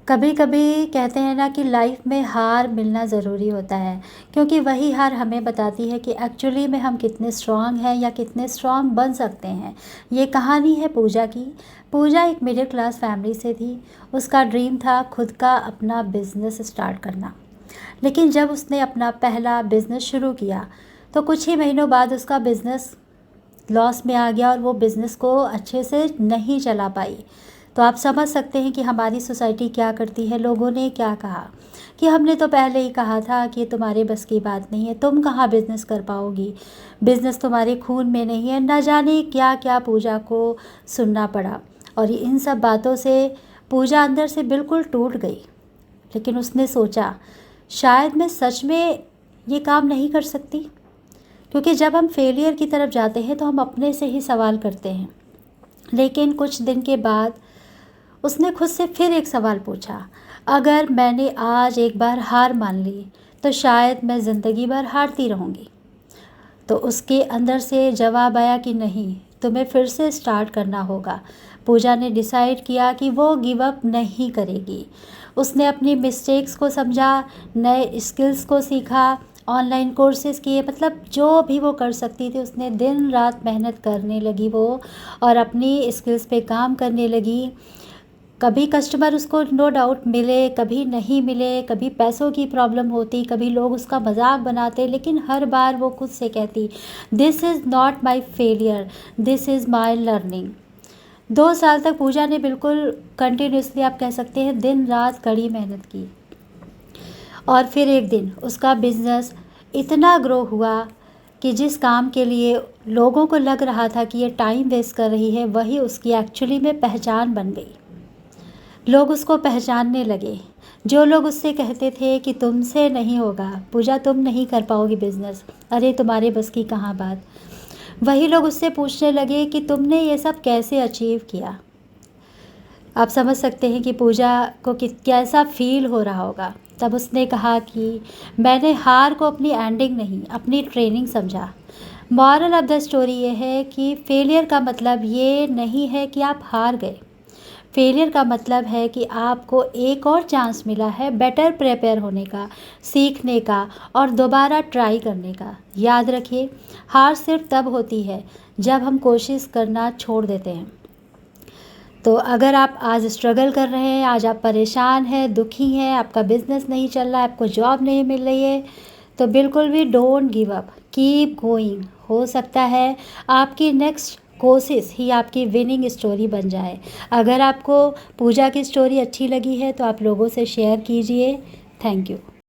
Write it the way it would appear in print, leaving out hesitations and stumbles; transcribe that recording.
कभी कभी कहते हैं ना कि लाइफ में हार मिलना ज़रूरी होता है, क्योंकि वही हार हमें बताती है कि एक्चुअली में हम कितने स्ट्रांग हैं या कितने स्ट्रांग बन सकते हैं। ये कहानी है पूजा की। पूजा एक मिडिल क्लास फैमिली से थी। उसका ड्रीम था खुद का अपना बिजनेस स्टार्ट करना। लेकिन जब उसने अपना पहला बिजनेस शुरू किया तो कुछ ही महीनों बाद उसका बिजनेस लॉस में आ गया और वो बिज़नेस को अच्छे से नहीं चला पाई। तो आप समझ सकते हैं कि हमारी सोसाइटी क्या करती है। लोगों ने क्या कहा कि हमने तो पहले ही कहा था कि तुम्हारे बस की बात नहीं है, तुम कहाँ बिज़नेस कर पाओगी, बिज़नेस तुम्हारे खून में नहीं है। न जाने क्या क्या पूजा को सुनना पड़ा और इन सब बातों से पूजा अंदर से बिल्कुल टूट गई। लेकिन उसने सोचा शायद मैं सच में ये काम नहीं कर सकती, क्योंकि जब हम फेलियर की तरफ जाते हैं तो हम अपने से ही सवाल करते हैं। लेकिन कुछ दिन के बाद उसने खुद से फिर एक सवाल पूछा, अगर मैंने आज एक बार हार मान ली तो शायद मैं ज़िंदगी भर हारती रहूँगी। तो उसके अंदर से जवाब आया कि नहीं, तुम्हें फिर से स्टार्ट करना होगा। पूजा ने डिसाइड किया कि वो गिव अप नहीं करेगी। उसने अपनी मिस्टेक्स को समझा, नए स्किल्स को सीखा, ऑनलाइन कोर्सेज़ किए, मतलब जो भी वो कर सकती थी उसने दिन रात मेहनत करने लगी वो, और अपनी स्किल्स पे काम करने लगी। कभी कस्टमर उसको नो डाउट मिले, कभी नहीं मिले, कभी पैसों की प्रॉब्लम होती, कभी लोग उसका मजाक बनाते, लेकिन हर बार वो खुद से कहती, this is not my failure, this is my learning. 2 साल तक पूजा ने बिल्कुल कंटिन्यूसली, आप कह सकते हैं, दिन रात कड़ी मेहनत की। और फिर एक दिन उसका बिज़नेस इतना ग्रो हुआ कि जिस काम के लिए लोगों को लग रहा था कि ये टाइम वेस्ट कर रही है, वही उसकी एक्चुअली में पहचान बन गई। लोग उसको पहचानने लगे। जो लोग उससे कहते थे कि तुमसे नहीं होगा पूजा, तुम नहीं कर पाओगी बिज़नेस, अरे तुम्हारे बस की कहाँ बात, वही लोग उससे पूछने लगे कि तुमने ये सब कैसे अचीव किया। आप समझ सकते हैं कि पूजा को कैसा फील हो रहा होगा। तब उसने कहा कि मैंने हार को अपनी एंडिंग नहीं, अपनी ट्रेनिंग समझा। मॉरल ऑफ द स्टोरी ये है कि फेलियर का मतलब ये नहीं है कि आप हार गए। फेलियर का मतलब है कि आपको एक और चांस मिला है बेटर प्रिपेयर होने का, सीखने का और दोबारा ट्राई करने का। याद रखिए, हार सिर्फ तब होती है जब हम कोशिश करना छोड़ देते हैं। तो अगर आप आज स्ट्रगल कर रहे हैं, आज आप परेशान हैं, दुखी हैं, आपका बिज़नेस नहीं चल रहा है, आपको जॉब नहीं मिल रही है, तो बिल्कुल भी don't give up, keep going. हो सकता है आपकी नेक्स्ट कोशिश ही आपकी विनिंग स्टोरी बन जाए। अगर आपको पूजा की स्टोरी अच्छी लगी है तो आप लोगों से शेयर कीजिए। Thank you.